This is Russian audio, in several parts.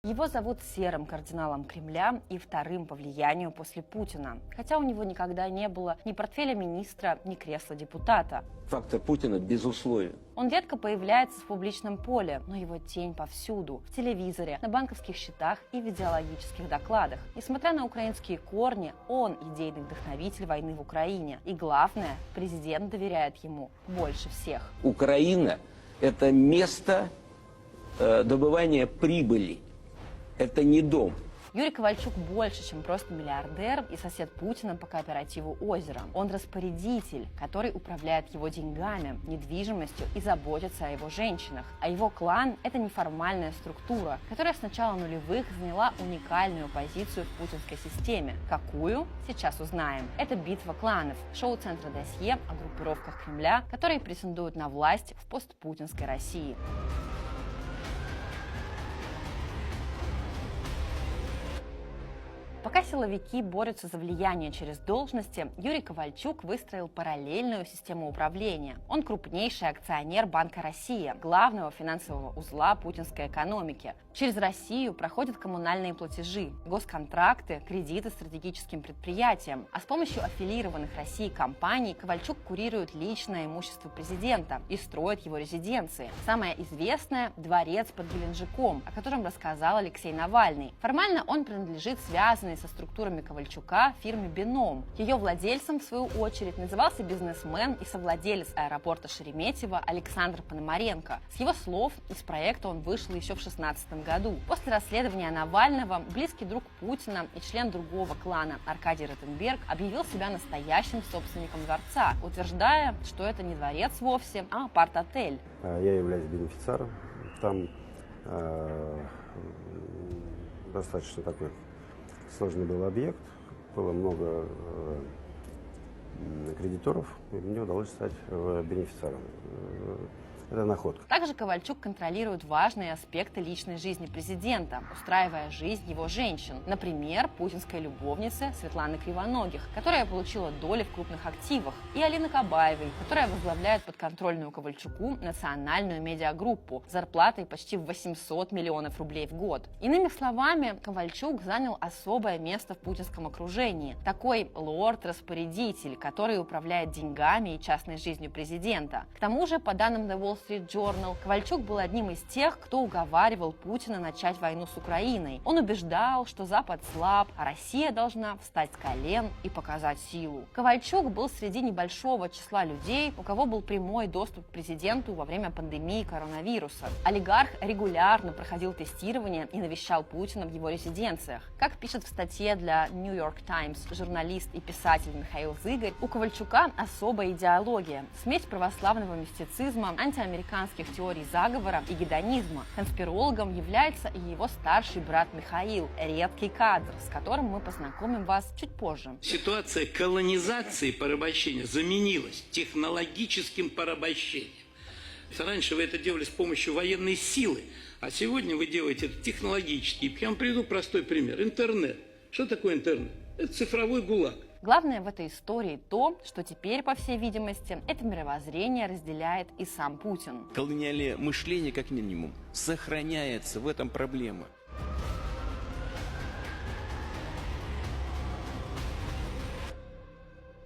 Его зовут серым кардиналом Кремля и вторым по влиянию после Путина, хотя у него никогда не было ни портфеля министра, ни кресла депутата. Фактор Путина безусловен. Он редко появляется в публичном поле, но его тень повсюду – в телевизоре, на банковских счетах и в идеологических докладах. Несмотря на украинские корни, он идейный вдохновитель войны в Украине. И главное, президент доверяет ему больше всех. Украина – это место добывания прибыли. Это не дом. Юрий Ковальчук больше, чем просто миллиардер и сосед Путина по кооперативу «Озеро». Он распорядитель, который управляет его деньгами, недвижимостью и заботится о его женщинах. А его клан – это неформальная структура, которая с начала нулевых заняла уникальную позицию в путинской системе. Какую? Сейчас узнаем. Это «Битва кланов» – шоу Центра Досье о группировках Кремля, которые претендуют на власть в постпутинской России. Пока силовики борются за влияние через должности, Юрий Ковальчук выстроил параллельную систему управления. Он крупнейший акционер Банка России, главного финансового узла путинской экономики. Через Россию проходят коммунальные платежи, госконтракты, кредиты стратегическим предприятиям. А с помощью аффилированных России компаний Ковальчук курирует личное имущество президента и строит его резиденции. Самая известная – дворец под Геленджиком, о котором рассказал Алексей Навальный. Формально он принадлежит связанной со структурами Ковальчука фирме «Бином». Ее владельцем, в свою очередь, назывался бизнесмен и совладелец аэропорта Шереметьево Александр Пономаренко. С его слов, из проекта он вышел еще в 2016 году. После расследования Навального близкий друг Путина и член другого клана Аркадий Ротенберг объявил себя настоящим собственником дворца, утверждая, что это не дворец вовсе, а апарт-отель. Я являюсь бенефициаром. Там достаточно такой сложный был объект, было много кредиторов, и мне удалось стать бенефициаром. Это находка. Также Ковальчук контролирует важные аспекты личной жизни президента, устраивая жизнь его женщин. Например, путинской любовницы Светланы Кривоногих, которая получила доли в крупных активах, и Алины Кабаевой, которая возглавляет подконтрольную Ковальчуку национальную медиагруппу с зарплатой почти в 800 миллионов рублей в год. Иными словами, Ковальчук занял особое место в путинском окружении. Такой лорд-распорядитель, который управляет деньгами и частной жизнью президента. К тому же, по данным The Wall Street Journal, Ковальчук был одним из тех, кто уговаривал Путина начать войну с Украиной. Он убеждал, что Запад слаб, а Россия должна встать с колен и показать силу. Ковальчук был среди небольшого числа людей, у кого был прямой доступ к президенту во время пандемии коронавируса. Олигарх регулярно проходил тестирование и навещал Путина в его резиденциях. Как пишет в статье для New York Times журналист и писатель Михаил Зыгорь, у Ковальчука особая идеология – смесь православного мистицизма, антиамериканских теорий заговора и гедонизма. Конспирологом является и его старший брат Михаил, редкий кадр, с которым мы познакомим вас чуть позже. Ситуация колонизации порабощения заменилась технологическим порабощением. Раньше вы это делали с помощью военной силы, а сегодня вы делаете это технологически. Я вам приведу простой пример. Интернет. Что такое интернет? Это цифровой ГУЛАГ. Главное в этой истории то, что теперь, по всей видимости, это мировоззрение разделяет и сам Путин. Колониальное мышление, как минимум, сохраняется, в этом проблема.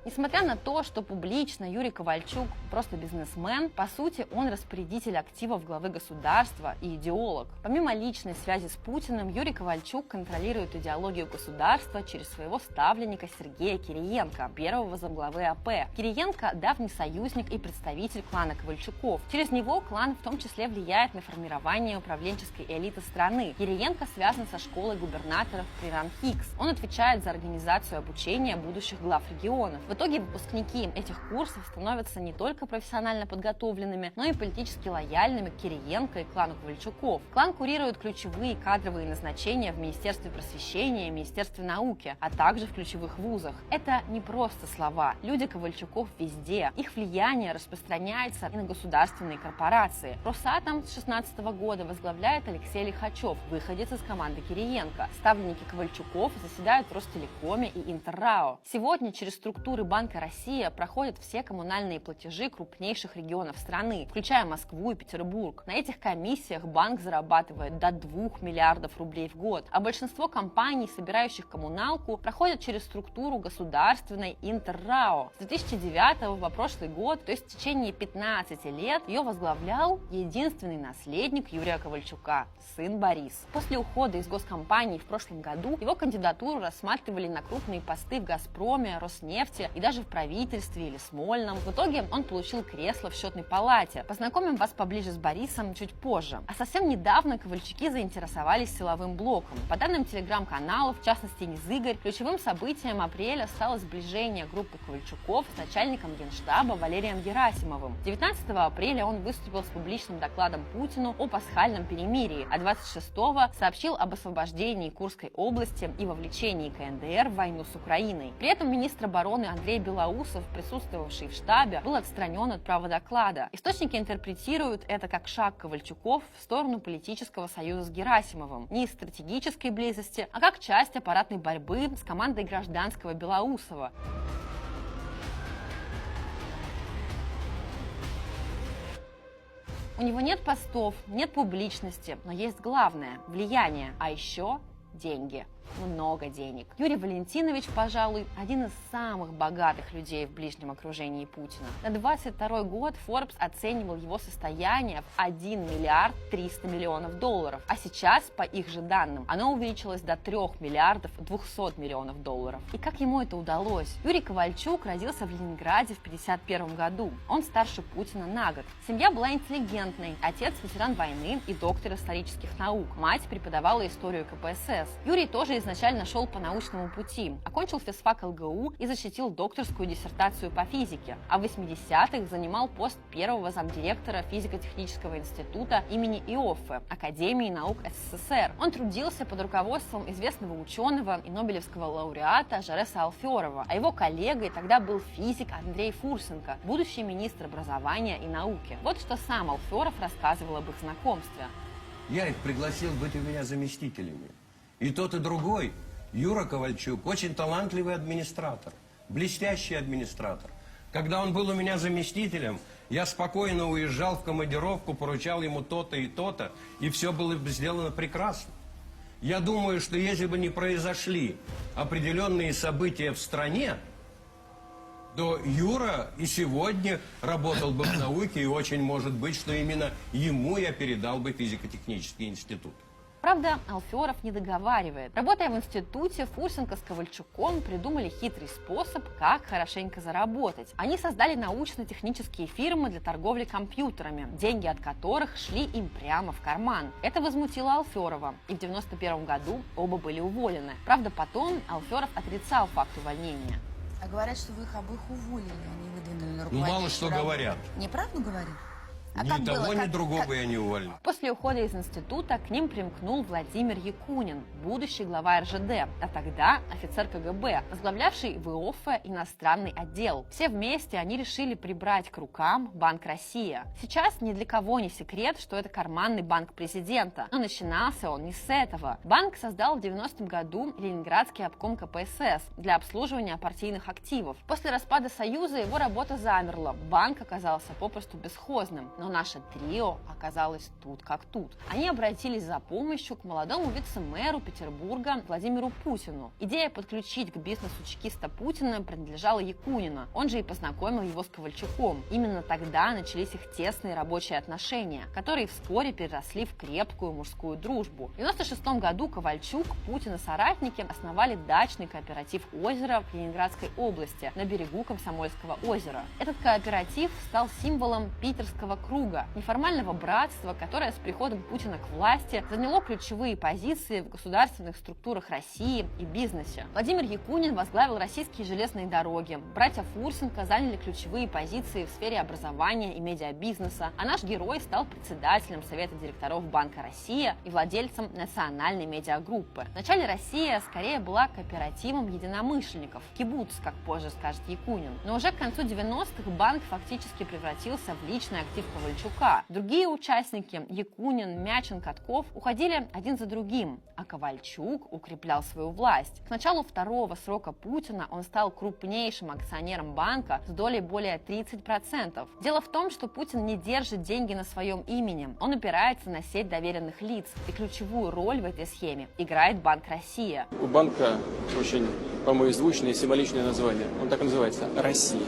Несмотря на то, что публично Юрий Ковальчук просто бизнесмен, по сути он распорядитель активов главы государства и идеолог. Помимо личной связи с Путиным, Юрий Ковальчук контролирует идеологию государства через своего ставленника Сергея Кириенко, первого замглавы АП. Кириенко – давний союзник и представитель клана Ковальчуков. Через него клан в том числе влияет на формирование управленческой элиты страны. Кириенко связан со школой губернаторов при РАНХИКС. Он отвечает за организацию обучения будущих глав регионов. В итоге выпускники этих курсов становятся не только профессионально подготовленными, но и политически лояльными к Кириенко и клану Ковальчуков. Клан курирует ключевые кадровые назначения в Министерстве просвещения и Министерстве науки, а также в ключевых вузах. Это не просто слова. Люди Ковальчуков везде. Их влияние распространяется и на государственные корпорации. Росатом с 2016 года возглавляет Алексей Лихачев, выходец из команды Кириенко. Ставленники Ковальчуков заседают в Ростелекоме и Интеррао. Сегодня через структуры структуры Банка Россия проходят все коммунальные платежи крупнейших регионов страны, включая Москву и Петербург. На этих комиссиях банк зарабатывает до 2 миллиардов рублей в год, а большинство компаний, собирающих коммуналку, проходят через структуру государственной Интеррао. С 2009 по прошлый год, то есть в течение 15 лет, ее возглавлял единственный наследник Юрия Ковальчука, сын Борис. После ухода из госкомпании в прошлом году его кандидатуру рассматривали на крупные посты в «Газпроме», «Роснефти» и даже в правительстве или Смольном. В итоге он получил кресло в счетной палате. Познакомим вас поближе с Борисом чуть позже. А совсем недавно Ковальчуки заинтересовались силовым блоком. По данным телеграм-каналов, в частности Низыгорь, ключевым событием апреля стало сближение группы Ковальчуков с начальником Генштаба Валерием Герасимовым. 19 апреля он выступил с публичным докладом Путину о пасхальном перемирии, а 26-го сообщил об освобождении Курской области и вовлечении КНДР в войну с Украиной. При этом министр обороны Андрей Белоусов, присутствовавший в штабе, был отстранен от права доклада. Источники интерпретируют это как шаг Ковальчуков в сторону политического союза с Герасимовым, не из стратегической близости, а как часть аппаратной борьбы с командой гражданского Белоусова. У него нет постов, нет публичности, но есть главное – влияние, а еще деньги. Много денег. Юрий Валентинович, пожалуй, один из самых богатых людей в ближнем окружении Путина. На 22 год Forbes оценивал его состояние в 1 миллиард 300 миллионов долларов, а сейчас, по их же данным, оно увеличилось до 3 миллиардов 200 миллионов долларов. И как ему это удалось? Юрий Ковальчук родился в Ленинграде в 1951 году. Он старше Путина на год. Семья была интеллигентной. Отец ветеран войны и доктор исторических наук. Мать преподавала историю КПСС. Юрий тоже изначально шел по научному пути, окончил физфак ЛГУ и защитил докторскую диссертацию по физике, а в 80-х занимал пост первого замдиректора физико-технического института имени Иоффе, Академии наук СССР. Он трудился под руководством известного ученого и нобелевского лауреата Жареса Алферова, а его коллегой тогда был физик Андрей Фурсенко, будущий министр образования и науки. Вот что сам Алферов рассказывал об их знакомстве. Я их пригласил быть у меня заместителями. И тот, и другой, Юра Ковальчук, очень талантливый администратор, блестящий администратор. Когда он был у меня заместителем, я спокойно уезжал в командировку, поручал ему то-то, и все было сделано прекрасно. Я думаю, что если бы не произошли определенные события в стране, то Юра и сегодня работал бы в науке, и очень может быть, что именно ему я передал бы физико-технический институт. Правда, Алферов не договаривает. Работая в институте, Фурсенко с Ковальчуком придумали хитрый способ, как хорошенько заработать. Они создали научно-технические фирмы для торговли компьютерами, деньги от которых шли им прямо в карман. Это возмутило Алферова, и в 1991 году оба были уволены. Правда, потом Алферов отрицал факт увольнения. А говорят, что вы их обоих уволили, они выдвинули на Ну, руководящую мало что работу. говорят. Неправду говорят? А Ни как того, было? ни другого я не уволил. После ухода из института к ним примкнул Владимир Якунин, будущий глава РЖД, а тогда офицер КГБ, возглавлявший в Иоффе иностранный отдел. Все вместе они решили прибрать к рукам Банк Россия. Сейчас ни для кого не секрет, что это карманный банк президента. Но начинался он не с этого. Банк создал в 90-м году Ленинградский обком КПСС для обслуживания партийных активов. После распада Союза его работа замерла. Банк оказался попросту бесхозным. Но наше трио оказалось тут как тут. Они обратились за помощью к молодому вице-мэру Петербурга Владимиру Путину. Идея подключить к бизнесу чекиста Путина принадлежала Якунину. Он же и познакомил его с Ковальчуком. Именно тогда начались их тесные рабочие отношения, которые вскоре переросли в крепкую мужскую дружбу. В 1996 году Ковальчук, Путин и соратники основали дачный кооператив «Озеро» в Ленинградской области на берегу Комсомольского озера. Этот кооператив стал символом питерского круга, неформального братства, которое с приходом Путина к власти заняло ключевые позиции в государственных структурах России и бизнесе. Владимир Якунин возглавил российские железные дороги, братья Фурсенко заняли ключевые позиции в сфере образования и медиабизнеса, а наш герой стал председателем Совета директоров Банка Россия и владельцем национальной медиагруппы. Вначале Россия скорее была кооперативом единомышленников, кибуц, как позже скажет Якунин. Но уже к концу 90-х банк фактически превратился в личный актив Ковальчука Ковальчука. Другие участники Якунин, Мячин, Катков уходили один за другим, а Ковальчук укреплял свою власть. К началу второго срока Путина он стал крупнейшим акционером банка с долей более 30%. Дело в том, что Путин не держит деньги на своем имени. Он опирается на сеть доверенных лиц. И ключевую роль в этой схеме играет Банк Россия. У банка очень, по-моему, звучное и символичное название. Он так и называется – «Россия».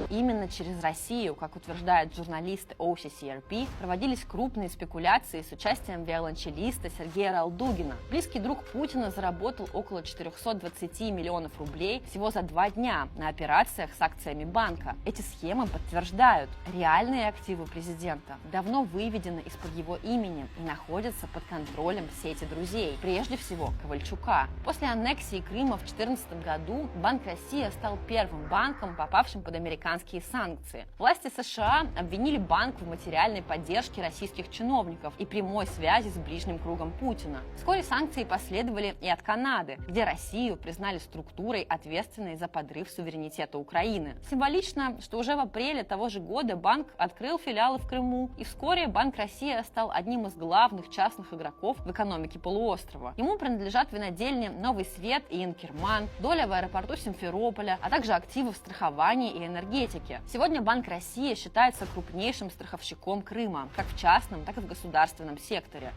Именно через Россию, как утверждают журналисты OCCRP, проводились крупные спекуляции с участием виолончелиста Сергея Ралдугина. Близкий друг Путина заработал около 420 миллионов рублей всего за 2 дня на операциях с акциями банка. Эти схемы подтверждают, реальные активы президента давно выведены из-под его имени и находятся под контролем сети друзей, прежде всего Ковальчука. После аннексии Крыма в 2014 году Банк России стал первым банком, попавшим под американские санкции. Власти США обвинили банк в материальной поддержке российских чиновников и прямой связи с ближним кругом Путина. Вскоре санкции последовали и от Канады, где Россию признали структурой, ответственной за подрыв суверенитета Украины. Символично, что уже в апреле того же года банк открыл филиалы в Крыму, и вскоре Банк России стал одним из главных частных игроков в экономике полуострова. Ему принадлежат винодельни «Новый Свет» и «Инкерман», доля в аэропорту Симферополя, а также активы в страховании и энергетике. Сегодня Банк России считается крупнейшим страховщиком Крыма, как в частном, так и в государственном секторе.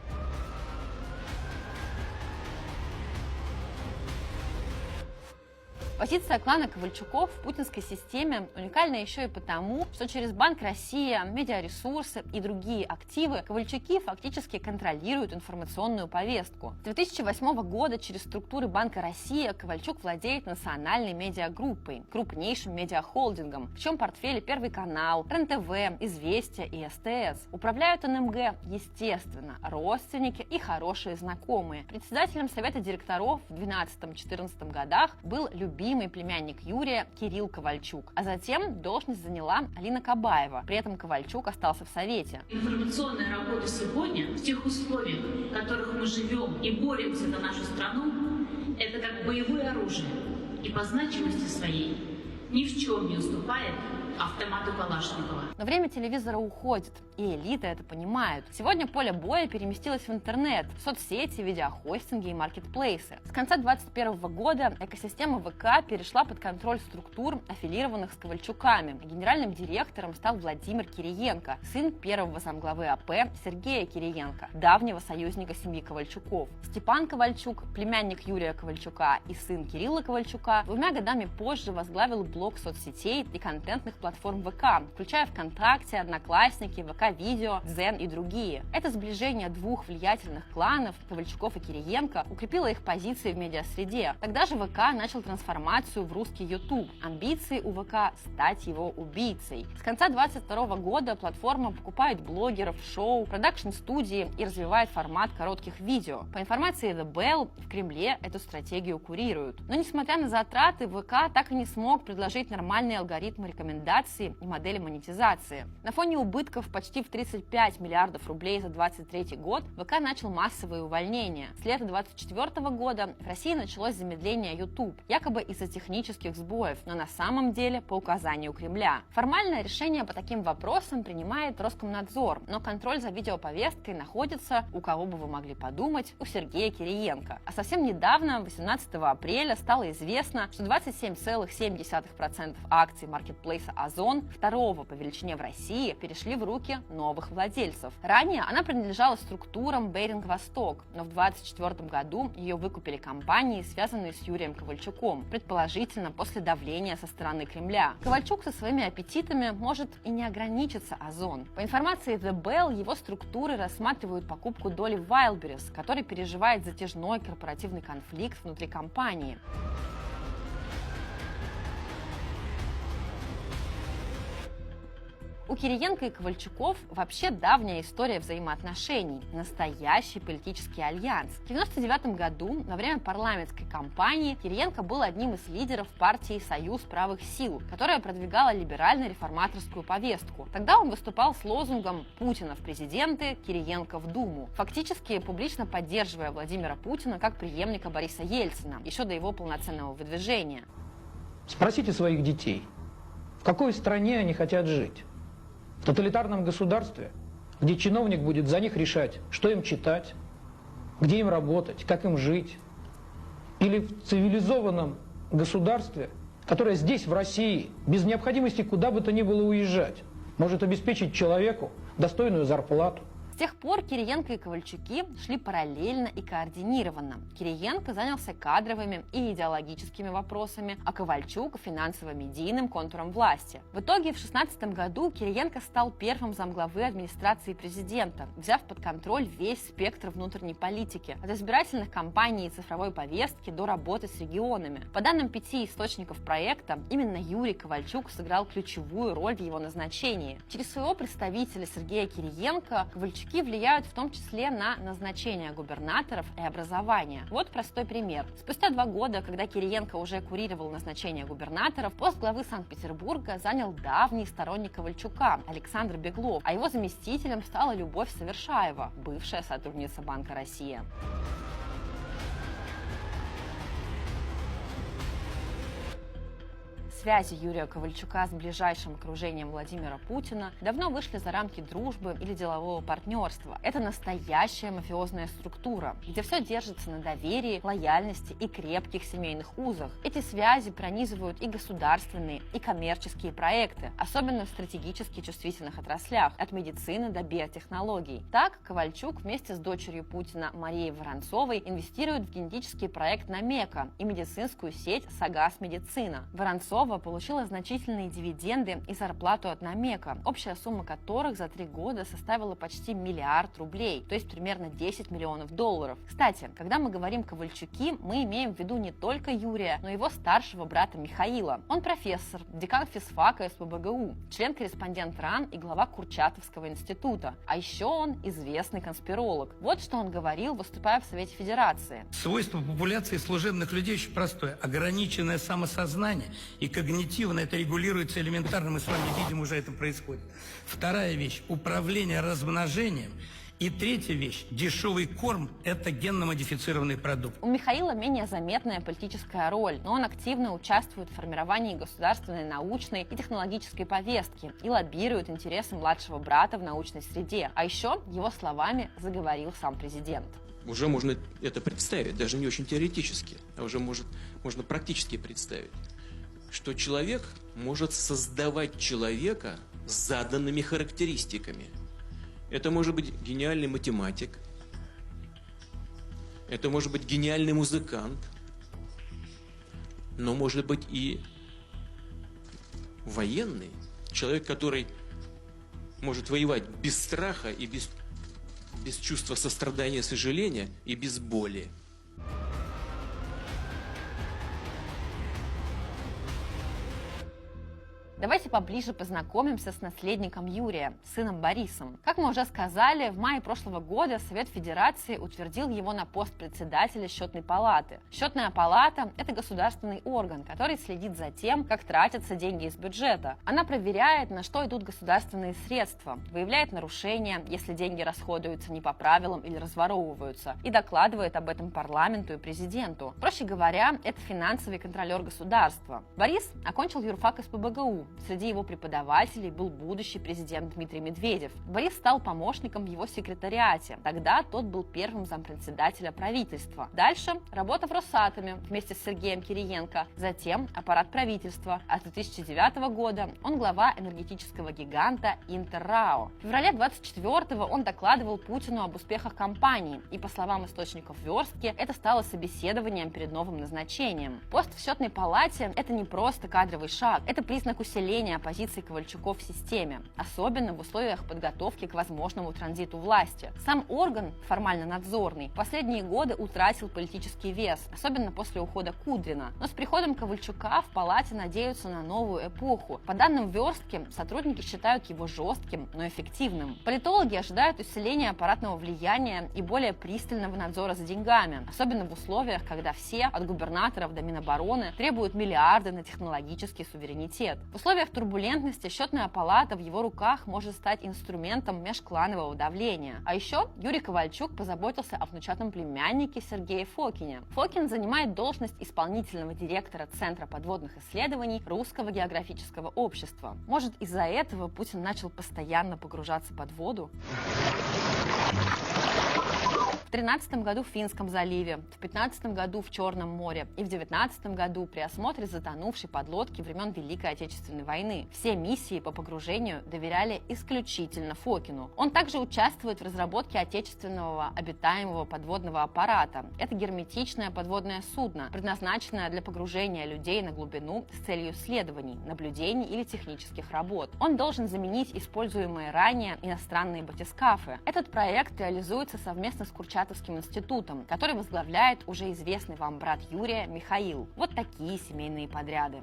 Позиция клана Ковальчуков в путинской системе уникальна еще и потому, что через Банк России, медиаресурсы и другие активы Ковальчуки фактически контролируют информационную повестку. С 2008 года через структуры Банка России Ковальчук владеет национальной медиагруппой, крупнейшим медиахолдингом, в чем портфеле Первый канал, РЕН-ТВ, Известия и СТС. Управляют НМГ, естественно, родственники и хорошие знакомые. Председателем Совета директоров в 2012-2014 годах был любимый племянник Юрия Кирилл Ковальчук, а затем должность заняла Алина Кабаева. При этом Ковальчук остался в Совете. Информационная работа сегодня, в тех условиях, в которых мы живем и боремся за нашу страну, это как боевое оружие и по значимости своей ни в чем не уступает автомату Калашникова. Но время телевизора уходит, и элита это понимают. Сегодня поле боя переместилось в интернет, в соцсети, видеохостинги и маркетплейсы. С конца 2021 года экосистема ВК перешла под контроль структур, аффилированных с Ковальчуками. Генеральным директором стал Владимир Кириенко, сын первого замглавы АП Сергея Кириенко, давнего союзника семьи Ковальчуков. Степан Ковальчук, племянник Юрия Ковальчука и сын Кирилла Ковальчука, 2 годами позже возглавил блок соцсетей и контентных платформ ВК, включая ВКонтакте, Одноклассники, ВК-видео, Дзен и другие. Это сближение двух влиятельных кланов, Ковальчуков и Кириенко, укрепило их позиции в медиасреде. Тогда же ВК начал трансформацию в русский YouTube. Амбиции у ВК стать его убийцей. С конца 2022 года платформа покупает блогеров, шоу, продакшн-студии и развивает формат коротких видео. По информации The Bell, в Кремле эту стратегию курируют. Но несмотря на затраты, ВК так и не смог предложить нормальные алгоритмы рекомендаций и модели монетизации. На фоне убытков почти в 35 миллиардов рублей за 2023 год ВК начал массовые увольнения. С лета 2024 года в России началось замедление YouTube, якобы из-за технических сбоев, но на самом деле по указанию Кремля. Формальное решение по таким вопросам принимает Роскомнадзор, но контроль за видеоповесткой находится, у кого бы вы могли подумать, у Сергея Кириенко. А совсем недавно, 18 апреля, стало известно, что 27,7% акций маркетплейса Озон, второго по величине в России, перешли в руки новых владельцев. Ранее она принадлежала структурам Бейринг Восток, но в 2024 году ее выкупили компании, связанные с Юрием Ковальчуком, предположительно после давления со стороны Кремля. Ковальчук со своими аппетитами может и не ограничиться Озон. По информации The Bell, его структуры рассматривают покупку доли в Wildberries, который переживает затяжной корпоративный конфликт внутри компании. У Кириенко и Ковальчуков вообще давняя история взаимоотношений, настоящий политический альянс. В 1999 году, во время парламентской кампании, Кириенко был одним из лидеров партии «Союз правых сил», которая продвигала либерально-реформаторскую повестку. Тогда он выступал с лозунгом «Путина в президенты, Кириенко в Думу», фактически публично поддерживая Владимира Путина как преемника Бориса Ельцина, еще до его полноценного выдвижения. Спросите своих детей, в какой стране они хотят жить. тоталитарном государстве, где чиновник будет за них решать, что им читать, где им работать, как им жить, или в цивилизованном государстве, которое здесь, в России, без необходимости куда бы то ни было уезжать, может обеспечить человеку достойную зарплату. С тех пор Кириенко и Ковальчуки шли параллельно и координированно. Кириенко занялся кадровыми и идеологическими вопросами, а Ковальчук – финансово-медийным контуром власти. В итоге в 2016 году Кириенко стал первым замглавы администрации президента, взяв под контроль весь спектр внутренней политики, от избирательных кампаний и цифровой повестки до работы с регионами. По данным 5 источников проекта, именно Юрий Ковальчук сыграл ключевую роль в его назначении. Через своего представителя Сергея Кириенко Ковальчук влияют в том числе на назначение губернаторов и образование. Вот простой пример. Спустя 2 года, когда Кириенко уже курировал назначение губернаторов, пост главы Санкт-Петербурга занял давний сторонник Ковальчука Александр Беглов, а его заместителем стала Любовь Совершаева, бывшая сотрудница Банка России. Связи Юрия Ковальчука с ближайшим окружением Владимира Путина давно вышли за рамки дружбы или делового партнерства. Это настоящая мафиозная структура, где все держится на доверии, лояльности и крепких семейных узах. Эти связи пронизывают и государственные, и коммерческие проекты, особенно в стратегически чувствительных отраслях, от медицины до биотехнологий. Так, Ковальчук вместе с дочерью Путина Марией Воронцовой инвестирует в генетический проект «Намека» и медицинскую сеть «Сагас Медицина». Воронцова получила значительные дивиденды и зарплату от Намека, общая сумма которых за 3 года составила почти 1 миллиард рублей, то есть примерно 10 миллионов долларов. Кстати, когда мы говорим Ковальчуки, мы имеем в виду не только Юрия, но и его старшего брата Михаила. Он профессор, декан физфака СПбГУ, член-корреспондент РАН и глава Курчатовского института. А еще он известный конспиролог. Вот что он говорил, выступая в Совете Федерации. Свойство популяции служебных людей очень простое. Ограниченное самосознание и когнитивно это регулируется элементарно, мы с вами видим, уже это происходит. Вторая вещь – управление размножением. И третья вещь – дешевый корм – это генно-модифицированный продукт. У Михаила менее заметная политическая роль, но он активно участвует в формировании государственной, научной и технологической повестки и лоббирует интересы младшего брата в научной среде. А еще, его словами, заговорил сам президент. Уже можно это представить, даже не очень теоретически, а уже можно практически представить, что человек может создавать человека с заданными характеристиками. Это может быть гениальный математик, это может быть гениальный музыкант, но может быть и военный, человек, который может воевать без страха и без чувства сострадания, сожаления и без боли. Давайте поближе познакомимся с наследником Юрия, сыном Борисом. Как мы уже сказали, в мае прошлого года Совет Федерации утвердил его на пост председателя Счетной палаты. Счетная палата – это государственный орган, который следит за тем, как тратятся деньги из бюджета. Она проверяет, на что идут государственные средства, выявляет нарушения, если деньги расходуются не по правилам или разворовываются, и докладывает об этом парламенту и президенту. Проще говоря, это финансовый контролер государства. Борис окончил юрфак СПбГУ. Среди его преподавателей был будущий президент Дмитрий Медведев. Борис стал помощником в его секретариате. Тогда тот был первым зампредседателя правительства. Дальше работа в Росатоме вместе с Сергеем Кириенко. Затем аппарат правительства. А с 2009 года он глава энергетического гиганта Интеррао. В феврале 24-го он докладывал Путину об успехах кампании. И по словам источников верстки, это стало собеседованием перед новым назначением. Пост в Счетной палате – это не просто кадровый шаг. Это признак усиления позиций Ковальчуков в системе, особенно в условиях подготовки к возможному транзиту власти. Сам орган, формально надзорный, в последние годы утратил политический вес, особенно после ухода Кудрина. Но с приходом Ковальчука в палате надеются на новую эпоху. По данным верстки, сотрудники считают его жестким, но эффективным. Политологи ожидают усиления аппаратного влияния и более пристального надзора за деньгами, особенно в условиях, когда все, от губернаторов до Минобороны, требуют миллиарды на технологический суверенитет. В условиях турбулентности счетная палата в его руках может стать инструментом межкланового давления. А еще Юрий Ковальчук позаботился о внучатом племяннике Сергее Фокине. Фокин занимает должность исполнительного директора Центра подводных исследований Русского географического общества. Может, из-за этого Путин начал постоянно погружаться под воду? В 2013 году в Финском заливе, в 2015 году в Черном море и в 2019 году при осмотре затонувшей подлодки времен Великой Отечественной войны. Все миссии по погружению доверяли исключительно Фокину. Он также участвует в разработке отечественного обитаемого подводного аппарата. Это герметичное подводное судно, предназначенное для погружения людей на глубину с целью исследований, наблюдений или технических работ. Он должен заменить используемые ранее иностранные батискафы. Этот проект реализуется совместно с Курчатовским институтом, который возглавляет уже известный вам брат Юрия Михаил. Вот такие семейные подряды.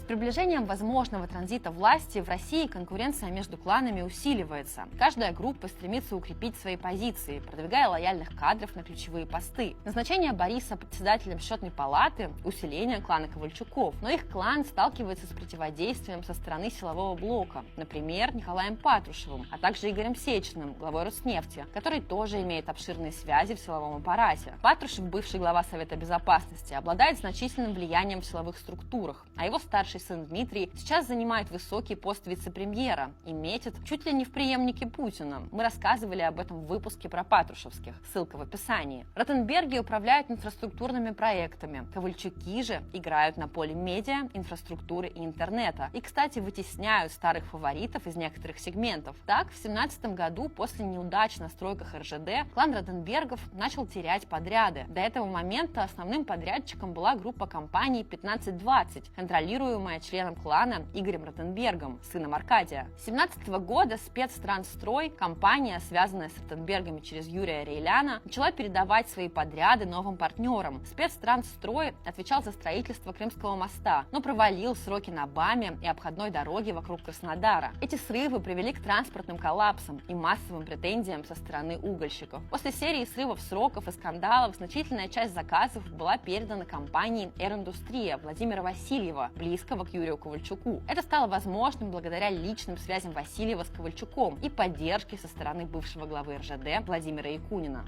С приближением возможного транзита власти в России конкуренция между кланами усиливается. Каждая группа стремится укрепить свои позиции, продвигая лояльных кадров на ключевые посты. Назначение Бориса председателем счетной палаты – усиление клана Ковальчуков, но их клан сталкивается с противодействием со стороны силового блока, например, Николаем Патрушевым, а также Игорем Сечиным, главой Роснефти, который тоже имеет обширные связи в силовом аппарате. Патрушев, бывший глава Совета Безопасности, обладает значительным влиянием в силовых структурах, а его старший сын Дмитрий сейчас занимает высокий пост вице-премьера и метит чуть ли не в преемнике Путина. Мы рассказывали об этом в выпуске про Патрушевских, ссылка в описании. Ротенберги управляют инфраструктурными проектами, Ковальчуки же играют на поле медиа, инфраструктуры и интернета. И, кстати, вытесняют старых фаворитов из некоторых сегментов. Так, в 2017 году, после неудач на стройках РЖД, клан Ротенбергов начал терять подряды. До этого момента основным подрядчиком была группа компаний 1520, контролируемая членом клана Игорем Ротенбергом, сыном Аркадия. С 2017 года Спецтрансстрой, компания, связанная с Ротенбергами через Юрия Рейляна, начала передавать свои подряды новым партнерам. Спецтрансстрой отвечал за строительство Крымского моста, но провалил сроки на БАМе и обходной дороге вокруг Краснодара. Эти срывы привели к транспортным коллапсам и массовым претензиям со стороны угольщиков. После серии срывов сроков и скандалов значительная часть заказов была передана компании «Эриндустрия» Владимира Васильева, близкого к Юрию Ковальчуку. Это стало возможным благодаря личным связям Васильева с Ковальчуком и поддержке со стороны бывшего главы РЖД Владимира Якунина.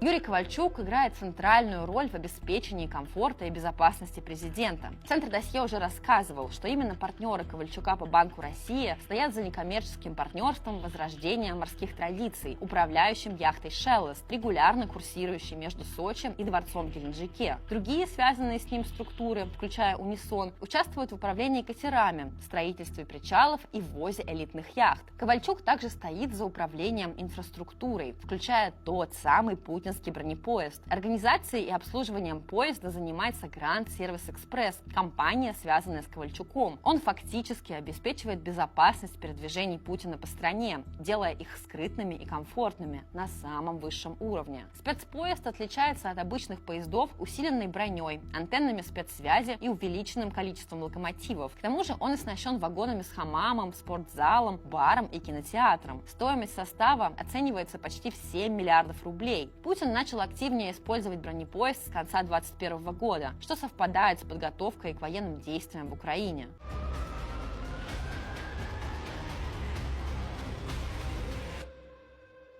Юрий Ковальчук играет центральную роль в обеспечении комфорта и безопасности президента. Центр досье уже рассказывал, что именно партнеры Ковальчука по Банку России стоят за некоммерческим партнерством возрождения морских традиций, управляющим яхтой «Шеллест», регулярно курсирующей между Сочи и дворцом в Геленджике. Другие связанные с ним структуры, включая Унисон, участвуют в управлении катерами, строительстве причалов и ввозе элитных яхт. Ковальчук также стоит за управлением инфраструктурой, включая тот самый путинский бронепоезд. Организацией и обслуживанием поезда занимается Grand Service Express, компания, связанная с Ковальчуком. Он фактически обеспечивает безопасность передвижений Путина по стране, делая их скрытными и комфортными на самом высшем уровне. Спецпоезд отличается от обычных поездов усиленной броней, антеннами спецсвязи и увеличенным количеством локомотивов. К тому же он оснащен вагонами с хамамом, спортзалом, баром и кинотеатром. Стоимость состава оценивается почти в 7 миллиардов рублей. Путин начал активнее использовать бронепоезд с конца 2021 года, что совпадает с подготовкой к военным действиям в Украине.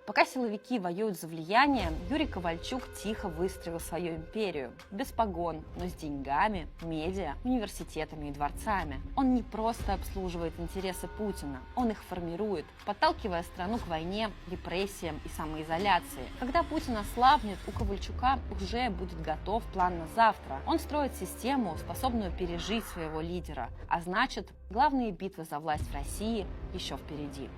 Пока силовики воюют за влияние, Юрий Ковальчук тихо выстроил свою империю. Без погон, но с деньгами, медиа, университетами и дворцами. Он не просто обслуживает интересы Путина, он их формирует, подталкивая страну к войне, репрессиям и самоизоляции. Когда Путин ослабнет, у Ковальчука уже будет готов план на завтра. Он строит систему, способную пережить своего лидера, а значит, главные битвы за власть в России еще впереди.